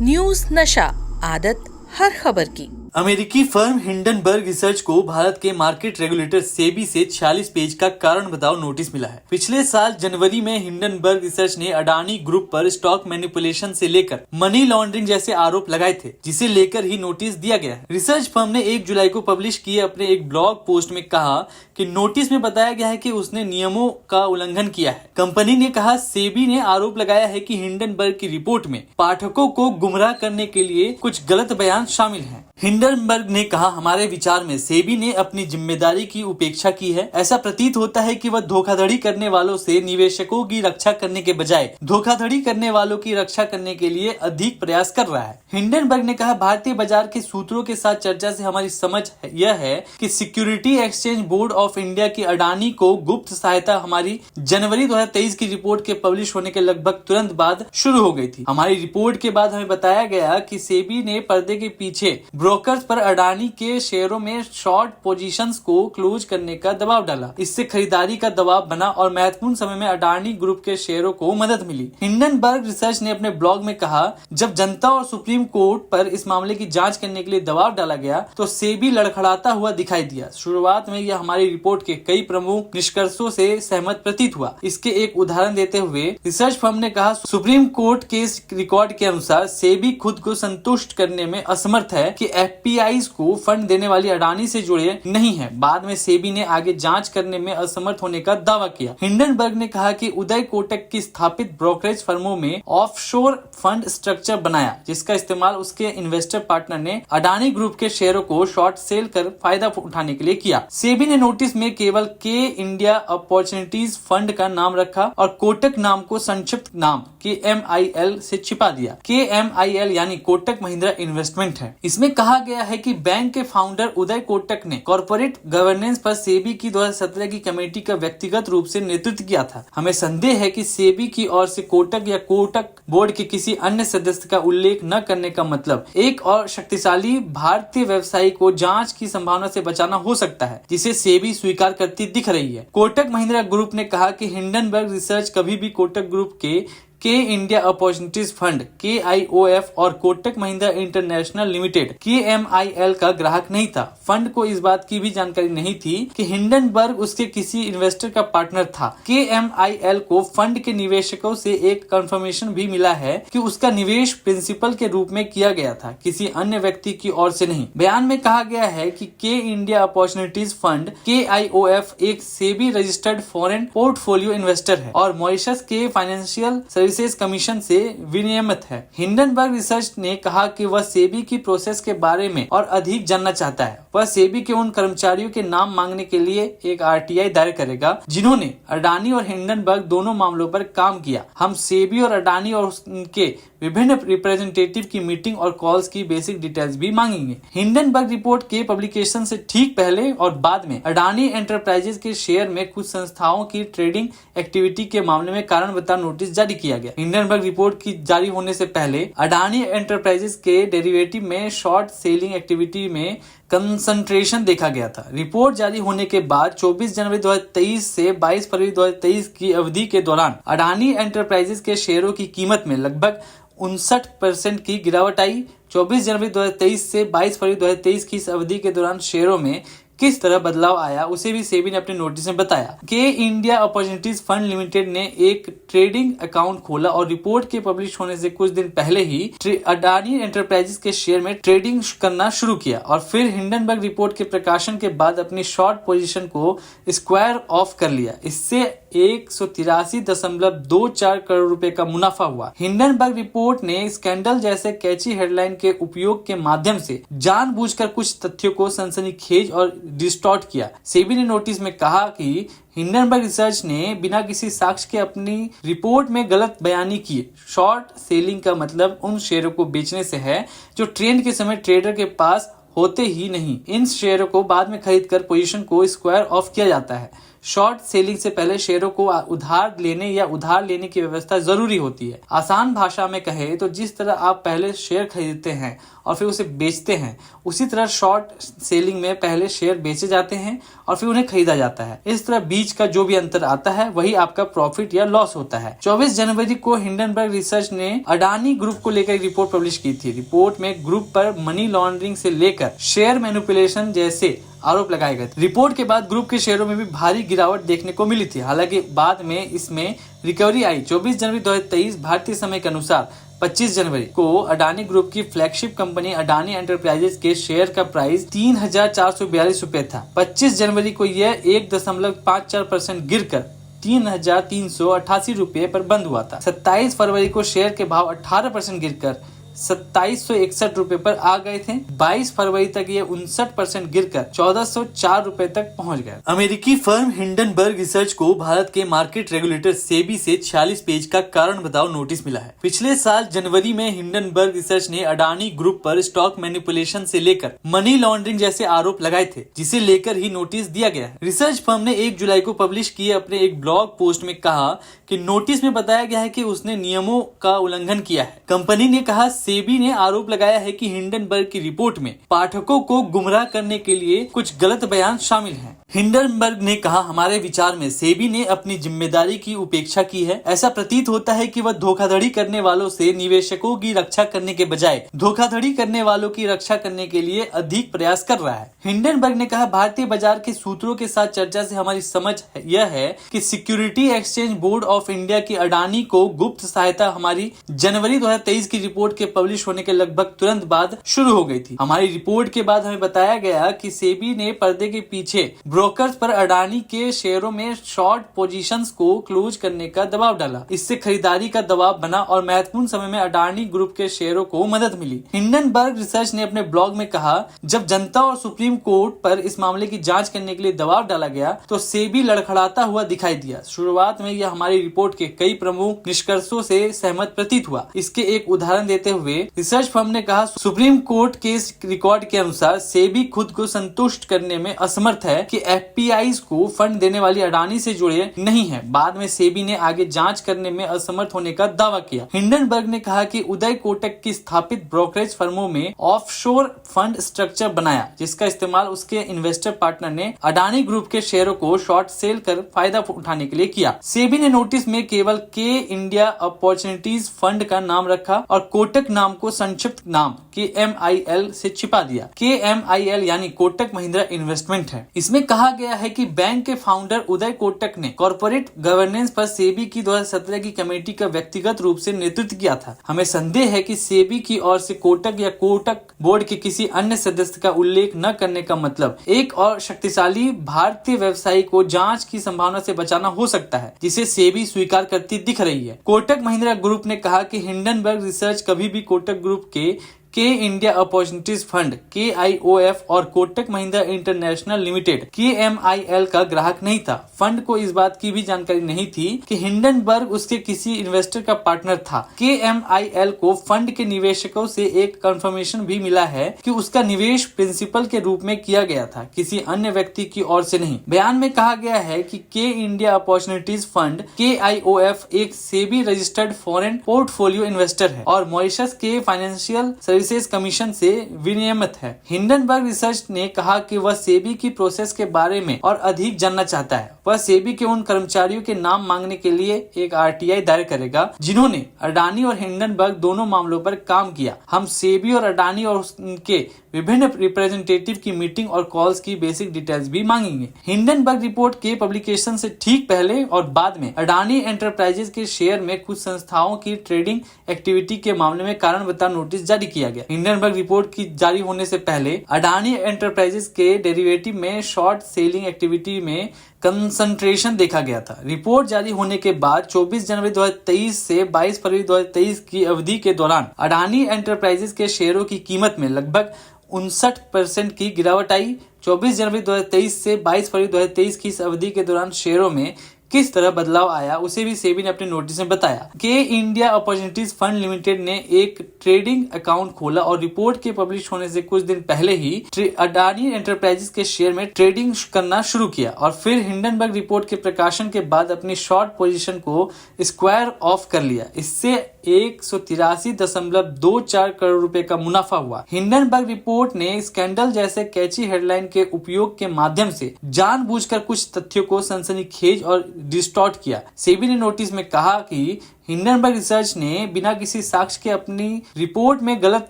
News नशा, आदत हर खबर की। अमेरिकी फर्म हिंडनबर्ग रिसर्च को भारत के मार्केट रेगुलेटर सेबी से 46 पेज का कारण बताओ नोटिस मिला है। पिछले साल जनवरी में हिंडनबर्ग रिसर्च ने अडानी ग्रुप पर स्टॉक मैनिपुलेशन से लेकर मनी लॉन्ड्रिंग जैसे आरोप लगाए थे, जिसे लेकर ही नोटिस दिया गया है। रिसर्च फर्म ने 1 जुलाई को पब्लिश किए अपने एक ब्लॉग पोस्ट में कहा कि नोटिस में बताया गया है कि उसने नियमों का उल्लंघन किया है। कंपनी ने कहा, सेबी ने आरोप लगाया है कि हिंडनबर्ग की रिपोर्ट में पाठकों को गुमराह करने के लिए कुछ गलत बयान शामिल हैं। हिंडनबर्ग ने कहा, हमारे विचार में सेबी ने अपनी जिम्मेदारी की उपेक्षा की है। ऐसा प्रतीत होता है कि वह धोखाधड़ी करने वालों से निवेशकों की रक्षा करने के बजाय धोखाधड़ी करने वालों की रक्षा करने के लिए अधिक प्रयास कर रहा है। हिंडनबर्ग ने कहा, भारतीय बाजार के सूत्रों के साथ चर्चा से हमारी समझ यह है कि security exchange board of India की अडानी को गुप्त सहायता हमारी जनवरी 2023 की रिपोर्ट के पब्लिश होने के लगभग तुरंत बाद शुरू हो गई थी। हमारी रिपोर्ट के बाद हमें बताया गया कि सेबी ने पर्दे के पीछे ब्रोकर्स पर अडानी के शेयरों में शॉर्ट पोजीशंस को क्लोज करने का दबाव डाला। इससे खरीदारी का दबाव बना और महत्वपूर्ण समय में अडानी ग्रुप के शेयरों को मदद मिली। हिंडनबर्ग रिसर्च ने अपने ब्लॉग में कहा, जब जनता और सुप्रीम कोर्ट पर इस मामले की जांच करने के लिए दबाव डाला गया तो सेबी लड़खड़ाता हुआ दिखाई दिया। शुरुआत में यह हमारी रिपोर्ट के कई प्रमुख निष्कर्षों से सहमत प्रतीत हुआ। इसके एक उदाहरण देते हुए रिसर्च फर्म ने कहा, सुप्रीम कोर्ट के रिकॉर्ड के अनुसार सेबी खुद को संतुष्ट करने में असमर्थ है कि एफपीआईज को फंड देने वाली अडानी से जुड़े नहीं है। बाद में सेबी ने आगे जांच करने में असमर्थ होने का दावा किया। हिंडनबर्ग ने कहा कि उदय कोटक की स्थापित ब्रोकरेज फर्मों में ऑफशोर फंड स्ट्रक्चर बनाया, जिसका इस्तेमाल उसके इन्वेस्टर पार्टनर ने अडानी ग्रुप के शेयरों को शॉर्ट सेल कर फायदा उठाने के लिए किया। सेबी ने नोटिस में केवल के इंडिया अपॉर्चुनिटीज फंड का नाम रखा और कोटक नाम को संक्षिप्त नाम KMIL से छिपा दिया। KMIL यानी कोटक महिंद्रा इन्वेस्टमेंट है। इसमें कहा गया है कि बैंक के फाउंडर उदय कोटक ने कॉर्पोरेट गवर्नेंस पर सेबी की 2017 की कमेटी का व्यक्तिगत रूप से नेतृत्व किया था। हमें संदेह है कि सेबी की ओर से कोटक या कोटक बोर्ड के किसी अन्य सदस्य का उल्लेख न करने का मतलब एक और शक्तिशाली भारतीय व्यवसायी को जांच की संभावना से बचाना हो सकता है, जिसे सेबी स्वीकार करती दिख रही है। कोटक महिंद्रा ग्रुप ने कहा कि हिंडनबर्ग रिसर्च कभी भी कोटक ग्रुप के इंडिया अपॉर्चुनिटीज फंड KIOF और Kotak Mahindra international limited KMIL का ग्राहक नहीं था। फंड को इस बात की भी जानकारी नहीं थी कि हिंडनबर्ग उसके किसी इन्वेस्टर का पार्टनर था। KMIL को फंड के निवेशकों से एक कंफर्मेशन भी मिला है कि उसका निवेश प्रिंसिपल के रूप में किया गया था, किसी अन्य व्यक्ति की ओर से नहीं। बयान में कहा गया है कि के इंडिया अपॉर्चुनिटीज फंड KIOF एक SEBI registered foreign portfolio investor है और मॉरिशस के फाइनेंशियल सर्विसेज कमीशन से विनियमित है। हिंडनबर्ग रिसर्च ने कहा कि वह सेबी की प्रोसेस के बारे में और अधिक जानना चाहता है। वह सेबी के उन कर्मचारियों के नाम मांगने के लिए एक RTI दायर करेगा जिन्होंने अडानी और हिंडनबर्ग दोनों मामलों पर काम किया। हम सेबी और अडानी और उनके विभिन्न रिप्रेजेंटेटिव की मीटिंग और कॉल्स की बेसिक डिटेल्स भी मांगेंगे। हिंडनबर्ग रिपोर्ट के पब्लिकेशन से ठीक पहले और बाद में अडानी एंटरप्राइजेज के शेयर में कुछ संस्थाओं की ट्रेडिंग एक्टिविटी के मामले में कारण बताओ नोटिस जारी किया गया। हिंडनबर्ग रिपोर्ट की जारी होने से पहले अडानी एंटरप्राइजेज के डेरिवेटिव में शॉर्ट सेलिंग एक्टिविटी में कंसंट्रेशन देखा गया था। रिपोर्ट जारी होने के बाद 24 जनवरी 2023 से 22 फरवरी 2023 की अवधि के दौरान अडानी एंटरप्राइजेज के शेयरों की कीमत में लगभग 59% की गिरावट आई। 24 जनवरी 2023 से 22 फरवरी 2023 की इस अवधि के दौरान शेयरों में किस तरह बदलाव आया, उसे भी सेबी ने अपने नोटिस में बताया। के इंडिया अपॉर्चुनिटीज फंड लिमिटेड ने एक ट्रेडिंग अकाउंट खोला और रिपोर्ट के पब्लिश होने से कुछ दिन पहले ही अडानी एंटरप्राइजेज के शेयर में ट्रेडिंग करना शुरू किया और फिर हिंडनबर्ग रिपोर्ट के प्रकाशन के बाद अपनी शॉर्ट पोजीशन को स्क्वायर ऑफ कर लिया। इससे 183.24 करोड़ रुपए का मुनाफा हुआ। हिंडनबर्ग रिपोर्ट ने स्कैंडल जैसे कैची हेडलाइन के उपयोग के माध्यम से जानबूझकर कुछ तथ्यों को सनसनीखेज और डिस्टॉर्ट किया। सेबी ने नोटिस में कहा कि हिंडनबर्ग रिसर्च ने बिना किसी साक्ष्य के अपनी रिपोर्ट में गलत बयानी की। शॉर्ट सेलिंग का मतलब उन शेयरों को बेचने से है जो ट्रेंड के समय ट्रेडर के पास होते ही नहीं। इन शेयरों को बाद में खरीद कर पोजीशन को स्क्वायर ऑफ किया जाता है। शॉर्ट सेलिंग से पहले शेयरों को उधार लेने या उधार लेने की व्यवस्था जरूरी होती है। आसान भाषा में कहे तो जिस तरह आप पहले शेयर खरीदते हैं और फिर उसे बेचते हैं, उसी तरह शॉर्ट सेलिंग में पहले शेयर बेचे जाते हैं और फिर उन्हें खरीदा जाता है। इस तरह बीच का जो भी अंतर आता है वही आपका प्रॉफिट या लॉस होता है। 24 जनवरी को हिंडनबर्ग रिसर्च ने अडानी ग्रुप को लेकर एक रिपोर्ट पब्लिश की थी। रिपोर्ट में ग्रुप पर मनी लॉन्ड्रिंग से लेकर शेयर मैनिपुलेशन जैसे आरोप लगाए गए थे। रिपोर्ट के बाद ग्रुप के शेयरों में भी भारी गिरावट देखने को मिली थी। हालांकि बाद में इसमें रिकवरी आई। 24 जनवरी 2023 भारतीय समय के अनुसार 25 जनवरी को अडानी ग्रुप की फ्लैगशिप कंपनी अडानी एंटरप्राइजेस के शेयर का प्राइस 3,442 रुपए था। 25 जनवरी को यह 1.54% गिरकर 3,388 रुपए पर बंद हुआ था। 27 फरवरी को शेयर के भाव 18% गिरकर 2761 रुपए पर आ गए थे। 22 फरवरी तक ये 59% गिरकर 1404 रुपए तक पहुंच गए। अमेरिकी फर्म हिंडनबर्ग रिसर्च को भारत के मार्केट रेगुलेटर सेबी से 46 पेज का कारण बताओ नोटिस मिला है। पिछले साल जनवरी में हिंडनबर्ग रिसर्च ने अडानी ग्रुप पर स्टॉक मैनिपुलेशन से लेकर मनी लॉन्ड्रिंग जैसे आरोप लगाए थे, जिसे लेकर ही नोटिस दिया गया है। रिसर्च फर्म ने 1 जुलाई को पब्लिश किए अपने एक ब्लॉग पोस्ट में कहा कि नोटिस में बताया गया है कि उसने नियमों का उल्लंघन किया है। कंपनी ने कहा सेबी ने आरोप लगाया है कि हिंडनबर्ग की रिपोर्ट में पाठकों को गुमराह करने के लिए कुछ गलत बयान शामिल हैं। हिंडनबर्ग ने कहा, हमारे विचार में सेबी ने अपनी जिम्मेदारी की उपेक्षा की है। ऐसा प्रतीत होता है कि वह धोखाधड़ी करने वालों से निवेशकों की रक्षा करने के बजाय धोखाधड़ी करने वालों की रक्षा करने के लिए अधिक प्रयास कर रहा है। हिंडनबर्ग ने कहा, भारतीय बाजार के सूत्रों के साथ चर्चा से हमारी समझ यह है कि security exchange board of India की अडानी को गुप्त सहायता हमारी जनवरी 2023 की रिपोर्ट के पब्लिश होने के लगभग तुरंत बाद शुरू हो गई थी। हमारी रिपोर्ट के बाद हमें बताया गया कि सेबी ने पर्दे के पीछे ब्रोकर्स पर अडानी के शेयरों में शॉर्ट पोजीशंस को क्लोज करने का दबाव डाला। इससे खरीदारी का दबाव बना और महत्वपूर्ण समय में अडानी ग्रुप के शेयरों को मदद मिली। हिंडनबर्ग रिसर्च ने अपने ब्लॉग में कहा, जब जनता और सुप्रीम कोर्ट पर इस मामले की जांच करने के लिए दबाव डाला गया तो सेबी लड़खड़ाता हुआ दिखाई दिया। शुरुआत में यह हमारी रिपोर्ट के कई प्रमुख निष्कर्षों से सहमत प्रतीत हुआ। इसके एक उदाहरण देते हुए रिसर्च फर्म ने कहा, सुप्रीम कोर्ट के रिकॉर्ड के अनुसार सेबी खुद को संतुष्ट करने में असमर्थ है कि एफपीआईज को फंड देने वाली अडानी से जुड़े नहीं है। बाद में सेबी ने आगे जांच करने में असमर्थ होने का दावा किया। हिंडनबर्ग ने कहा कि उदय कोटक की स्थापित ब्रोकरेज फर्मों में ऑफशोर फंड स्ट्रक्चर बनाया, जिसका इस्तेमाल उसके इन्वेस्टर पार्टनर ने अडानी ग्रुप के शेयरों को शॉर्ट सेल कर फायदा उठाने के लिए किया। सेबी ने नोटिस में केवल के इंडिया अपॉर्चुनिटीज फंड का नाम रखा और कोटक नाम को संक्षिप्त नाम KMIL से छिपा दिया। KMIL यानी कोटक महिंद्रा इन्वेस्टमेंट है। इसमें कहा गया है कि बैंक के फाउंडर उदय कोटक ने कॉर्पोरेट गवर्नेंस पर सेबी की 2017 की कमेटी का व्यक्तिगत रूप से नेतृत्व किया था। हमें संदेह है कि सेबी की ओर से कोटक या कोटक बोर्ड के किसी अन्य सदस्य का उल्लेख न करने का मतलब एक और शक्तिशाली भारतीय व्यवसायी को जांच की संभावना से बचाना हो सकता है, जिसे सेबी स्वीकार करती दिख रही है। कोटक महिंद्रा ग्रुप ने कहा कि हिंडनबर्ग रिसर्च कभी भी कोटक ग्रुप के इंडिया अपॉर्चुनिटीज फंड KIOF और Kotak Mahindra international limited KMIL का ग्राहक नहीं था। फंड को इस बात की भी जानकारी नहीं थी कि हिंडनबर्ग उसके किसी इन्वेस्टर का पार्टनर था। KMIL को फंड के निवेशकों से एक कंफर्मेशन भी मिला है कि उसका निवेश प्रिंसिपल के रूप में किया गया था, किसी अन्य व्यक्ति की ओर से नहीं। बयान में कहा गया है कि के इंडिया अपॉर्चुनिटीज फंड KIOF एक SEBI registered foreign portfolio investor है और मॉरिशस के फाइनेंशियल सर्विसेज कमीशन से विनियमित है। हिंडनबर्ग रिसर्च ने कहा कि वह सेबी की प्रोसेस के बारे में और अधिक जानना चाहता है। वह सेबी के उन कर्मचारियों के नाम मांगने के लिए एक RTI दायर करेगा जिन्होंने अडानी और हिंडनबर्ग दोनों मामलों पर काम किया। हम सेबी और अडानी और उनके विभिन्न रिप्रेजेंटेटिव की मीटिंग और कॉल्स की बेसिक डिटेल्स भी मांगेंगे। हिंडनबर्ग रिपोर्ट के पब्लिकेशन से ठीक पहले और बाद में अडानी एंटरप्राइजेज के शेयर में कुछ संस्थाओं की ट्रेडिंग एक्टिविटी के मामले में कारण बताओ नोटिस जारी किया गया। हिंडनबर्ग रिपोर्ट की जारी होने से पहले अडानी एंटरप्राइजेज के डेरिवेटिव में शॉर्ट सेलिंग एक्टिविटी में कंसंट्रेशन देखा गया था। रिपोर्ट जारी होने के बाद 24 जनवरी 2023 से 22 फरवरी 2023 की अवधि के दौरान अडानी एंटरप्राइजेज के शेयरों की कीमत में लगभग 59% की गिरावट आई। 24 जनवरी 2023 से 22 फरवरी 2023 की इस अवधि के दौरान शेयरों में किस तरह बदलाव आया उसे भी सेबी ने अपने नोटिस में बताया। के इंडिया अपॉर्चुनिटीज फंड लिमिटेड ने एक ट्रेडिंग अकाउंट खोला और रिपोर्ट के पब्लिश होने से कुछ दिन पहले ही अडानी एंटरप्राइजेस के शेयर में ट्रेडिंग करना शुरू किया और फिर हिंडनबर्ग रिपोर्ट के प्रकाशन के बाद अपनी शॉर्ट पोजीशन को स्क्वायर ऑफ कर लिया। इससे 183.24 करोड़ रुपए का मुनाफा हुआ। हिंडनबर्ग रिपोर्ट ने स्कैंडल जैसे कैची हेडलाइन के उपयोग के माध्यम से जानबूझकर कुछ तथ्यों को सनसनीखेज और डिस्टॉर्ट किया। सेबी ने नोटिस में कहा कि हिंडनबर्ग रिसर्च ने बिना किसी साक्ष्य के अपनी रिपोर्ट में गलत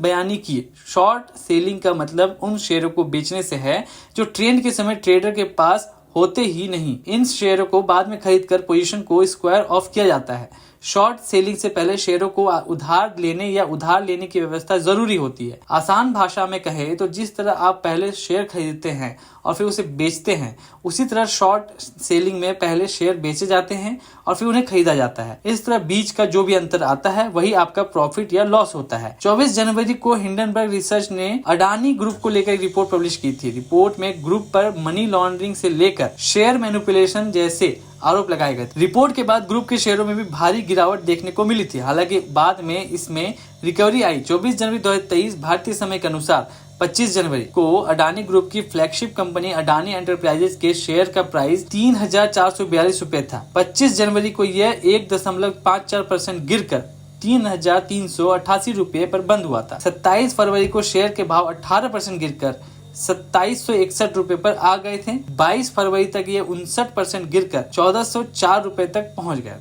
बयानी की। शॉर्ट सेलिंग का मतलब उन शेयरों को बेचने से है जो ट्रेंड के समय ट्रेडर के पास होते ही नहीं। इन शेयरों को बाद में खरीदकर पोजीशन को स्क्वायर ऑफ किया जाता है। शॉर्ट सेलिंग से पहले शेयरों को उधार लेने या उधार लेने की व्यवस्था जरूरी होती है। आसान भाषा में कहे तो जिस तरह आप पहले शेयर खरीदते हैं और फिर उसे बेचते हैं, उसी तरह शॉर्ट सेलिंग में पहले शेयर बेचे जाते हैं और फिर उन्हें खरीदा जाता है। इस तरह बीच का जो भी अंतर आता है वही आपका प्रॉफिट या लॉस होता है। 24 जनवरी को हिंडनबर्ग रिसर्च ने अडानी ग्रुप को लेकर एक रिपोर्ट पब्लिश की थी। रिपोर्ट में ग्रुप पर मनी लॉन्ड्रिंग से लेकर शेयर मैनिपुलेशन जैसे आरोप लगाए गए थे। रिपोर्ट के बाद ग्रुप के शेयरों में भी भारी गिरावट देखने को मिली थी। हालांकि बाद में इसमें रिकवरी आई। 24 जनवरी 2023 भारतीय समय के अनुसार 25 जनवरी को अडानी ग्रुप की फ्लैगशिप कंपनी अडानी एंटरप्राइजेस के शेयर का प्राइस 3,442 रुपए था। 25 जनवरी को यह 1.54% गिरकर 3,388 रुपए पर बंद हुआ था। 27 फरवरी को शेयर के भाव 18% गिरकर 2761 रुपए पर आ गए थे। 22 फरवरी तक ये 59% गिरकर 1404 रुपए तक पहुंच गया।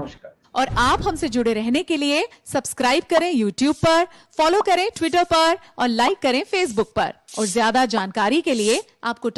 और आप हमसे जुड़े रहने के लिए सब्सक्राइब करें YouTube पर, फॉलो करें Twitter पर और लाइक करें Facebook पर। और ज्यादा जानकारी के लिए आपको